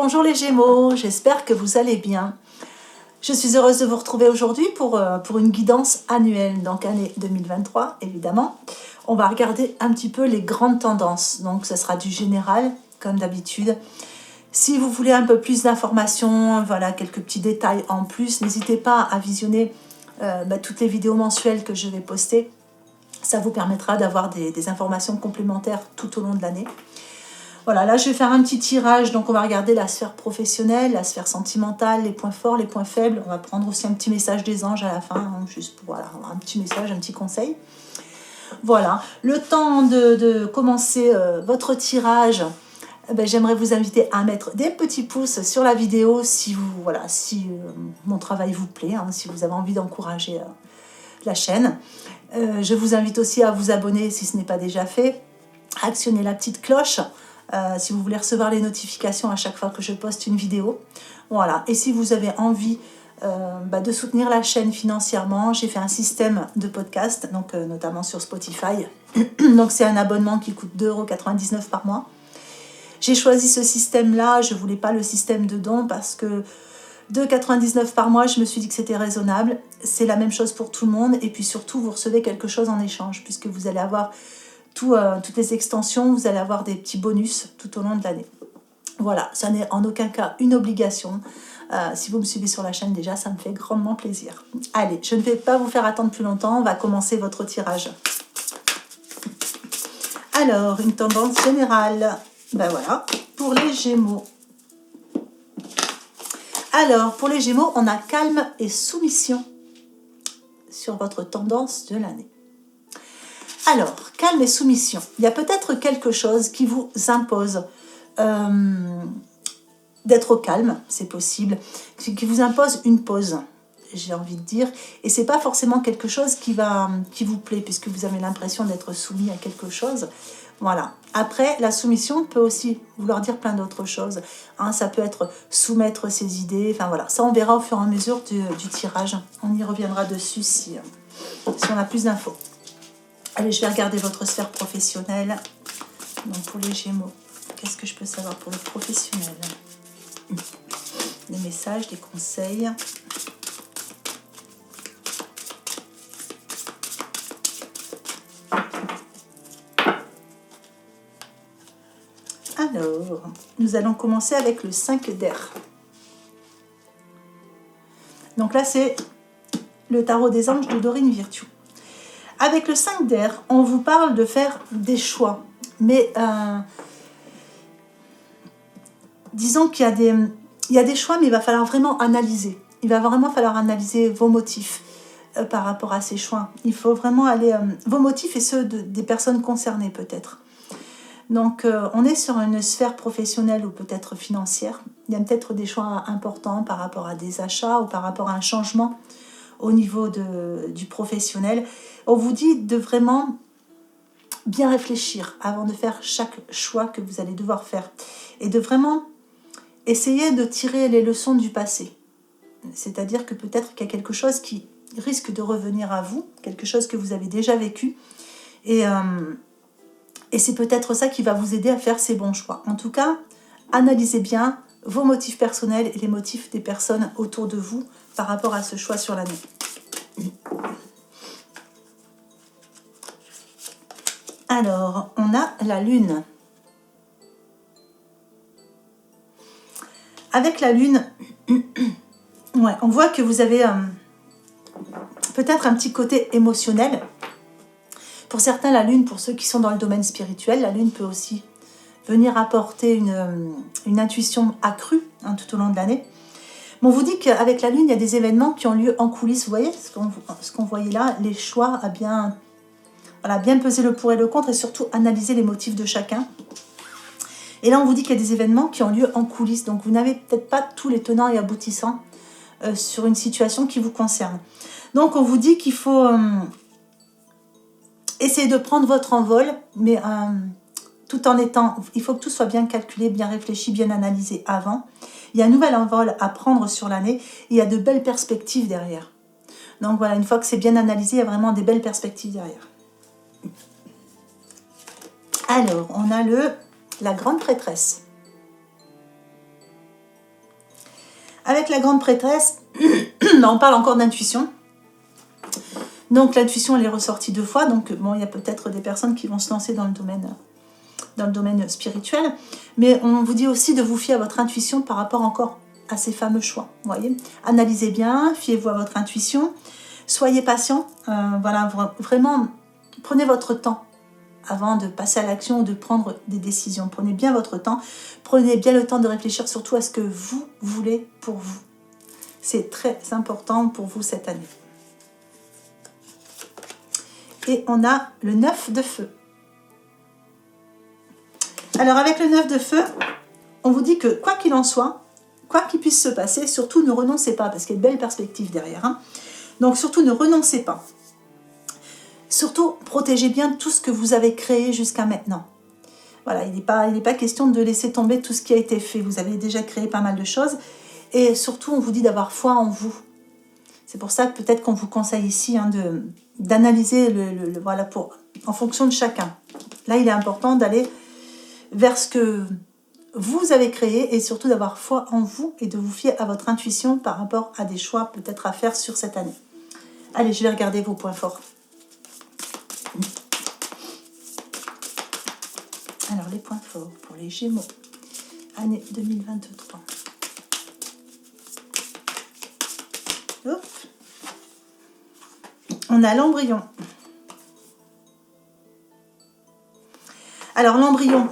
bonjour les Gémeaux, j'espère que vous allez bien. Je suis heureuse de vous retrouver aujourd'hui pour une guidance annuelle, donc année 2023 évidemment. On va regarder un petit peu les grandes tendances, donc ce sera du général comme d'habitude. Si vous voulez un peu plus d'informations, voilà quelques petits détails en plus, n'hésitez pas à visionner toutes les vidéos mensuelles que je vais poster. Ça vous permettra d'avoir des informations complémentaires tout au long de l'année. Voilà, là je vais faire un petit tirage, donc on va regarder la sphère professionnelle, la sphère sentimentale, les points forts, les points faibles. On va prendre aussi un petit message des anges à la fin, hein, juste pour voilà, un petit message, un petit conseil. Voilà, le temps de commencer votre tirage, j'aimerais vous inviter à mettre des petits pouces sur la vidéo si mon travail vous plaît, hein, si vous avez envie d'encourager la chaîne. Je vous invite aussi à vous abonner si ce n'est pas déjà fait, à actionner la petite cloche si vous voulez recevoir les notifications à chaque fois que je poste une vidéo. Voilà. Et si vous avez envie de soutenir la chaîne financièrement, j'ai fait un système de podcast, donc, notamment sur Spotify. Donc c'est un abonnement qui coûte 2,99 € par mois. J'ai choisi ce système-là, je ne voulais pas le système de don parce que 2,99 € par mois, je me suis dit que c'était raisonnable. C'est la même chose pour tout le monde. Et puis surtout, vous recevez quelque chose en échange, puisque vous allez avoir toutes les extensions, vous allez avoir des petits bonus tout au long de l'année. Voilà, ça n'est en aucun cas une obligation. Si vous me suivez sur la chaîne déjà, ça me fait grandement plaisir. Allez, je ne vais pas vous faire attendre plus longtemps, on va commencer votre tirage. Alors, une tendance générale. Voilà, pour les Gémeaux. Alors, pour les Gémeaux, on a calme et soumission sur votre tendance de l'année. Alors, calme et soumission. Il y a peut-être quelque chose qui vous impose d'être au calme, c'est possible, qui vous impose une pause, j'ai envie de dire. Et ce n'est pas forcément quelque chose qui vous plaît, puisque vous avez l'impression d'être soumis à quelque chose. Voilà. Après, la soumission peut aussi vouloir dire plein d'autres choses. Hein, ça peut être soumettre ses idées. Enfin voilà, ça on verra au fur et à mesure du tirage. On y reviendra dessus si on a plus d'infos. Allez, je vais regarder votre sphère professionnelle. Donc pour les Gémeaux, qu'est-ce que je peux savoir pour le professionnel? Des messages, des conseils. Alors, nous allons commencer avec le 5 d'air. Donc là, c'est le tarot des anges de Dorine Virtue. Avec le 5 d'air, on vous parle de faire des choix. Mais disons qu'il y a des choix, mais il va falloir vraiment analyser. Il va vraiment falloir analyser vos motifs par rapport à ces choix. Il faut vraiment aller... vos motifs et ceux des personnes concernées peut-être. Donc, on est sur une sphère professionnelle ou peut-être financière. Il y a peut-être des choix importants par rapport à des achats ou par rapport à un changement au niveau du professionnel. On vous dit de vraiment bien réfléchir avant de faire chaque choix que vous allez devoir faire. Et de vraiment essayer de tirer les leçons du passé. C'est-à-dire que peut-être qu'il y a quelque chose qui risque de revenir à vous, quelque chose que vous avez déjà vécu. Et c'est peut-être ça qui va vous aider à faire ces bons choix. En tout cas, analysez bien vos motifs personnels et les motifs des personnes autour de vous par rapport à ce choix sur l'année. Alors, on a la Lune. Avec la Lune, ouais, on voit que vous avez peut-être un petit côté émotionnel. Pour certains, la Lune, pour ceux qui sont dans le domaine spirituel, la Lune peut aussi venir apporter une intuition accrue tout au long de l'année. Mais on vous dit qu'avec la Lune, il y a des événements qui ont lieu en coulisses. Vous voyez ce qu'on voyait là, les choix à bien peser le pour et le contre et surtout analyser les motifs de chacun. Et là, on vous dit qu'il y a des événements qui ont lieu en coulisses. Donc, vous n'avez peut-être pas tous les tenants et aboutissants sur une situation qui vous concerne. Donc, on vous dit qu'il faut essayer de prendre votre envol, mais tout en étant... Il faut que tout soit bien calculé, bien réfléchi, bien analysé avant. Il y a un nouvel envol à prendre sur l'année. Et il y a de belles perspectives derrière. Donc, voilà, une fois que c'est bien analysé, il y a vraiment des belles perspectives derrière. Alors, on a la grande prêtresse. Avec la grande prêtresse, on parle encore d'intuition. Donc l'intuition, elle est ressortie 2 fois. Donc bon, il y a peut-être des personnes qui vont se lancer dans le domaine spirituel. Mais on vous dit aussi de vous fier à votre intuition par rapport encore à ces fameux choix. Vous voyez, analysez bien, fiez-vous à votre intuition. Soyez patient. Voilà, vraiment, prenez votre temps avant de passer à l'action ou de prendre des décisions. Prenez bien votre temps. Prenez bien le temps de réfléchir surtout à ce que vous voulez pour vous. C'est très important pour vous cette année. Et on a le 9 de feu. Alors avec le 9 de feu, on vous dit que quoi qu'il en soit, quoi qu'il puisse se passer, surtout ne renoncez pas, parce qu'il y a une belle perspective derrière. Hein. Donc surtout ne renoncez pas. Surtout protégez bien tout ce que vous avez créé jusqu'à maintenant. Voilà, il n'est pas question de laisser tomber tout ce qui a été fait. Vous avez déjà créé pas mal de choses. Et surtout, on vous dit d'avoir foi en vous. C'est pour ça que peut-être qu'on vous conseille ici hein, d'analyser voilà, en fonction de chacun. Là, il est important d'aller vers ce que vous avez créé et surtout d'avoir foi en vous et de vous fier à votre intuition par rapport à des choix peut-être à faire sur cette année. Allez, je vais regarder vos points forts. Alors, les points forts pour les Gémeaux, année 2023. Hop. On a l'embryon. Alors, l'embryon,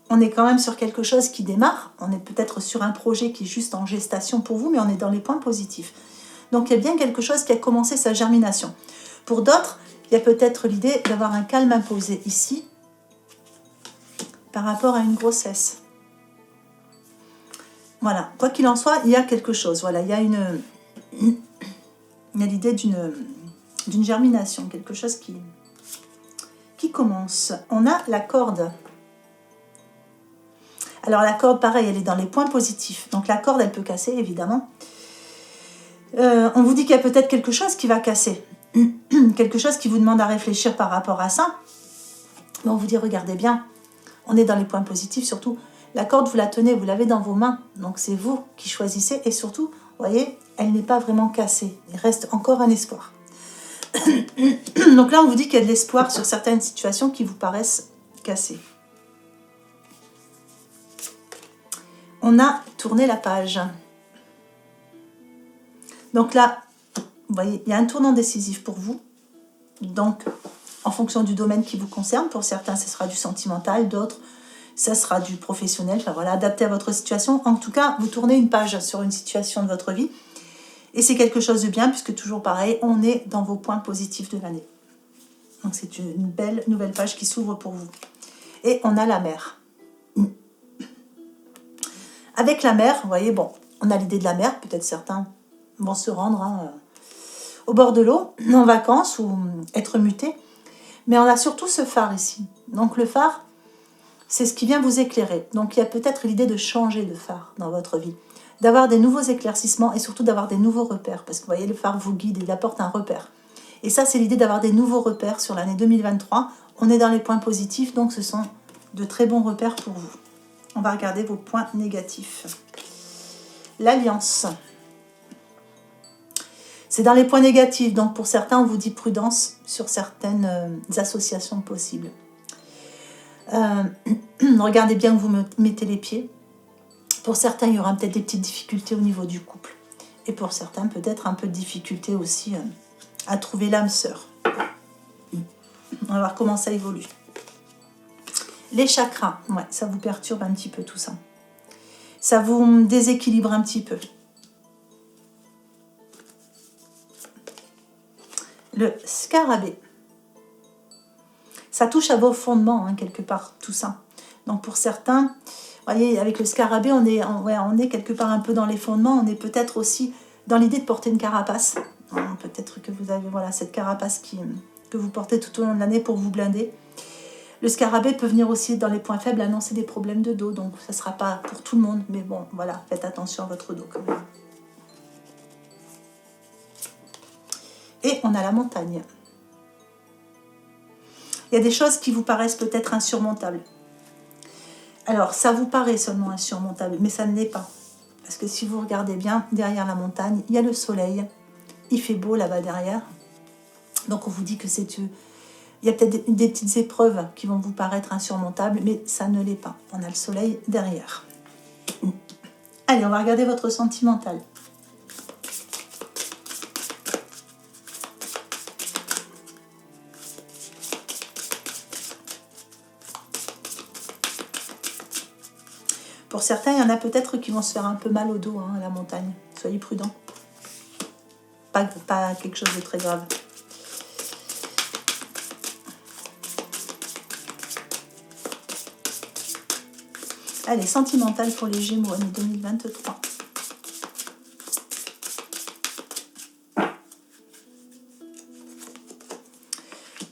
on est quand même sur quelque chose qui démarre. On est peut-être sur un projet qui est juste en gestation pour vous, mais on est dans les points positifs. Donc, il y a bien quelque chose qui a commencé sa germination. Pour d'autres, il y a peut-être l'idée d'avoir un calme imposé ici par rapport à une grossesse. Voilà, quoi qu'il en soit, il y a quelque chose. Voilà, il y a l'idée d'une germination, quelque chose qui commence. On a la corde. Alors la corde, pareil, elle est dans les points positifs. Donc la corde, elle peut casser, évidemment. On vous dit qu'il y a peut-être quelque chose qui va casser. Quelque chose qui vous demande à réfléchir par rapport à ça. Mais on vous dit, regardez bien, on est dans les points positifs, surtout. La corde, vous la tenez, vous l'avez dans vos mains. Donc c'est vous qui choisissez. Et surtout, vous voyez, elle n'est pas vraiment cassée. Il reste encore un espoir. Donc là, on vous dit qu'il y a de l'espoir sur certaines situations qui vous paraissent cassées. On a tourné la page. Donc là, vous voyez, il y a un tournant décisif pour vous. Donc, en fonction du domaine qui vous concerne, pour certains, ce sera du sentimental, d'autres, ça sera du professionnel. Enfin voilà, adapté à votre situation. En tout cas, vous tournez une page sur une situation de votre vie. Et c'est quelque chose de bien, puisque toujours pareil, on est dans vos points positifs de l'année. Donc c'est une belle nouvelle page qui s'ouvre pour vous. Et on a la mer. Avec la mer, vous voyez, bon, on a l'idée de la mer, peut-être certains vont se rendre au bord de l'eau, en vacances ou être mutés. Mais on a surtout ce phare ici. Donc le phare, c'est ce qui vient vous éclairer. Donc il y a peut-être l'idée de changer de phare dans votre vie, d'avoir des nouveaux éclaircissements et surtout d'avoir des nouveaux repères. Parce que vous voyez, le phare vous guide et il apporte un repère. Et ça, c'est l'idée d'avoir des nouveaux repères sur l'année 2023. On est dans les points positifs, donc ce sont de très bons repères pour vous. On va regarder vos points négatifs. L'alliance. C'est dans les points négatifs, donc pour certains, on vous dit prudence sur certaines associations possibles. Regardez bien où vous mettez les pieds. Pour certains, il y aura peut-être des petites difficultés au niveau du couple. Et pour certains, peut-être un peu de difficulté aussi à trouver l'âme sœur. On va voir comment ça évolue. Les chakras, ouais, ça vous perturbe un petit peu tout ça. Ça vous déséquilibre un petit peu. Le scarabée. Ça touche à vos fondements, hein, quelque part, tout ça. Donc pour certains, vous voyez, avec le scarabée, on est quelque part un peu dans les fondements. On est peut-être aussi dans l'idée de porter une carapace. Peut-être que vous avez cette carapace que vous portez tout au long de l'année pour vous blinder. Le scarabée peut venir aussi dans les points faibles annoncer des problèmes de dos. Donc ça ne sera pas pour tout le monde. Mais bon, voilà, faites attention à votre dos quand même. Et on a la montagne. Il y a des choses qui vous paraissent peut-être insurmontables. Alors, ça vous paraît seulement insurmontable, mais ça ne l'est pas. parce que si vous regardez bien, derrière la montagne, il y a le soleil. Il fait beau là-bas derrière. Donc on vous dit que c'est... Il y a peut-être des petites épreuves qui vont vous paraître insurmontables, mais ça ne l'est pas. On a le soleil derrière. Allez, on va regarder votre sentimental. Pour certains, il y en a peut-être qui vont se faire un peu mal au dos à la montagne. Soyez prudents. Pas quelque chose de très grave. Allez, sentimental pour les Gémeaux, année 2023.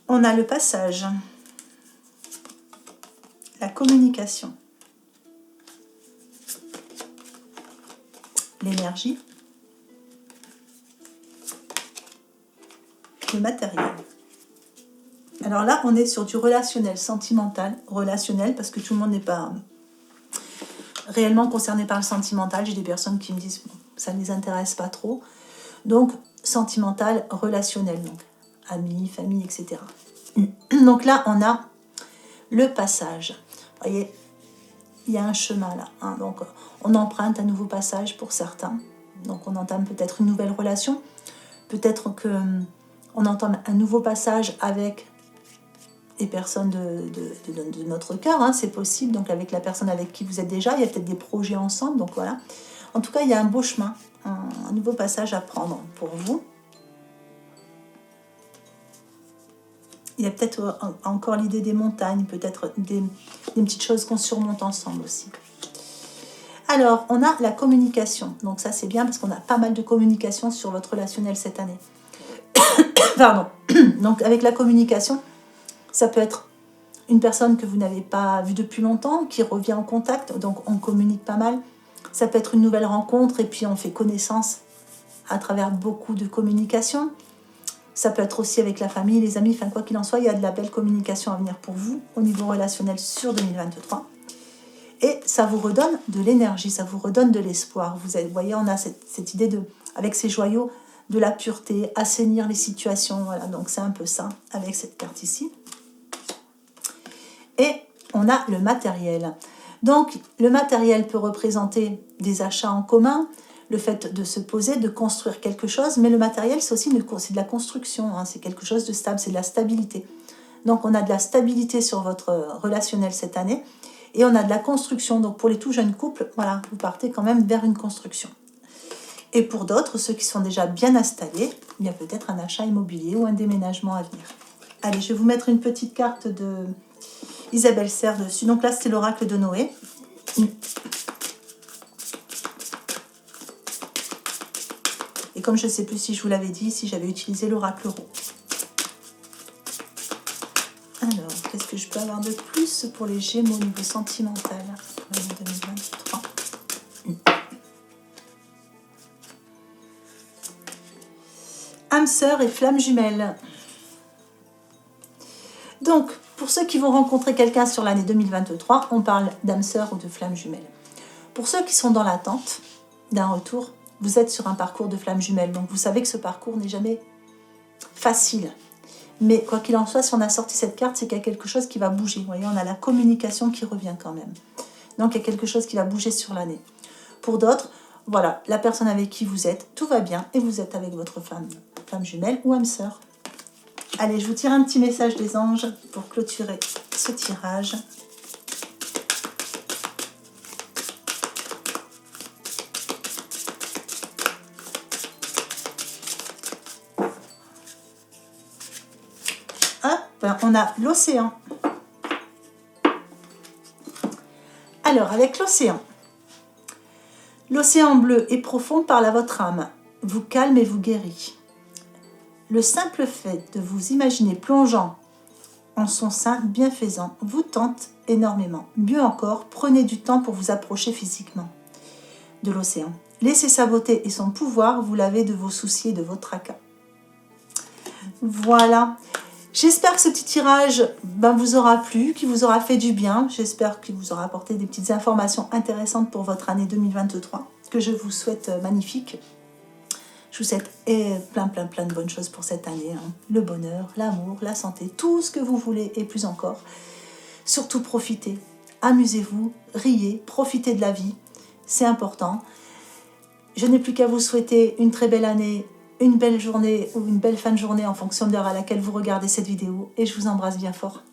On a le passage, la communication, l'énergie, le matériel. Alors là, on est sur du relationnel, sentimental, relationnel, parce que tout le monde n'est pas réellement concerné par le sentimental. J'ai des personnes qui me disent bon, ça ne les intéresse pas trop. Donc, sentimental, relationnel, donc amis, famille, etc. Donc là, on a le passage. Vous voyez, il y a un chemin là. Hein, donc, on emprunte un nouveau passage pour certains. Donc, on entame peut-être une nouvelle relation. Peut-être qu'on entame un nouveau passage avec des personnes de notre cœur. Hein, c'est possible. Donc, avec la personne avec qui vous êtes déjà, il y a peut-être des projets ensemble. Donc, voilà. En tout cas, il y a un beau chemin, un nouveau passage à prendre pour vous. Il y a peut-être encore l'idée des montagnes, peut-être des petites choses qu'on surmonte ensemble aussi. Alors, on a la communication. Donc ça, c'est bien parce qu'on a pas mal de communication sur votre relationnel cette année. Pardon. Donc, avec la communication, ça peut être une personne que vous n'avez pas vue depuis longtemps, qui revient en contact. Donc, on communique pas mal. Ça peut être une nouvelle rencontre et puis on fait connaissance à travers beaucoup de communication. Ça peut être aussi avec la famille, les amis, enfin quoi qu'il en soit, il y a de la belle communication à venir pour vous au niveau relationnel sur 2023. Et ça vous redonne de l'énergie, ça vous redonne de l'espoir. Vous voyez, on a cette idée de, avec ces joyaux, de la pureté, assainir les situations. Voilà, donc c'est un peu ça avec cette carte ici. Et on a le matériel. Donc le matériel peut représenter des achats en commun, le fait de se poser, de construire quelque chose, mais le matériel, c'est aussi c'est de la construction, hein, c'est quelque chose de stable, c'est de la stabilité. Donc, on a de la stabilité sur votre relationnel cette année, et on a de la construction. Donc, pour les tout jeunes couples, voilà, vous partez quand même vers une construction. Et pour d'autres, ceux qui sont déjà bien installés, il y a peut-être un achat immobilier ou un déménagement à venir. Allez, je vais vous mettre une petite carte de Isabelle Serre dessus. Donc là, c'était l'oracle de Noé. Et comme je ne sais plus si je vous l'avais dit, si j'avais utilisé l'oracle rond. Alors, qu'est-ce que je peux avoir de plus pour les Gémeaux au niveau sentimental l'année 2023 ? Âme sœur et flamme jumelle. Donc, pour ceux qui vont rencontrer quelqu'un sur l'année 2023, on parle d'âme sœur ou de flamme jumelle. Pour ceux qui sont dans l'attente d'un retour, vous êtes sur un parcours de flamme jumelle. Donc, vous savez que ce parcours n'est jamais facile. Mais quoi qu'il en soit, si on a sorti cette carte, c'est qu'il y a quelque chose qui va bouger. Vous voyez, on a la communication qui revient quand même. Donc, il y a quelque chose qui va bouger sur l'année. Pour d'autres, voilà, la personne avec qui vous êtes, tout va bien et vous êtes avec votre flamme jumelle ou âme sœur. Allez, je vous tire un petit message des anges pour clôturer ce tirage. On a l'océan. Alors, avec l'océan, l'océan bleu et profond parle à votre âme, vous calme et vous guérit. Le simple fait de vous imaginer plongeant en son sein bienfaisant vous tente énormément. Mieux encore, prenez du temps pour vous approcher physiquement de l'océan. Laissez sa beauté et son pouvoir vous laver de vos soucis et de vos tracas. Voilà. J'espère que ce petit tirage vous aura plu, qu'il vous aura fait du bien. J'espère qu'il vous aura apporté des petites informations intéressantes pour votre année 2023, que je vous souhaite magnifique. Je vous souhaite plein de bonnes choses pour cette année. Le bonheur, l'amour, la santé, tout ce que vous voulez et plus encore. Surtout profitez, amusez-vous, riez, profitez de la vie. C'est important. Je n'ai plus qu'à vous souhaiter une très belle année, une belle journée ou une belle fin de journée en fonction de l'heure à laquelle vous regardez cette vidéo. Et je vous embrasse bien fort.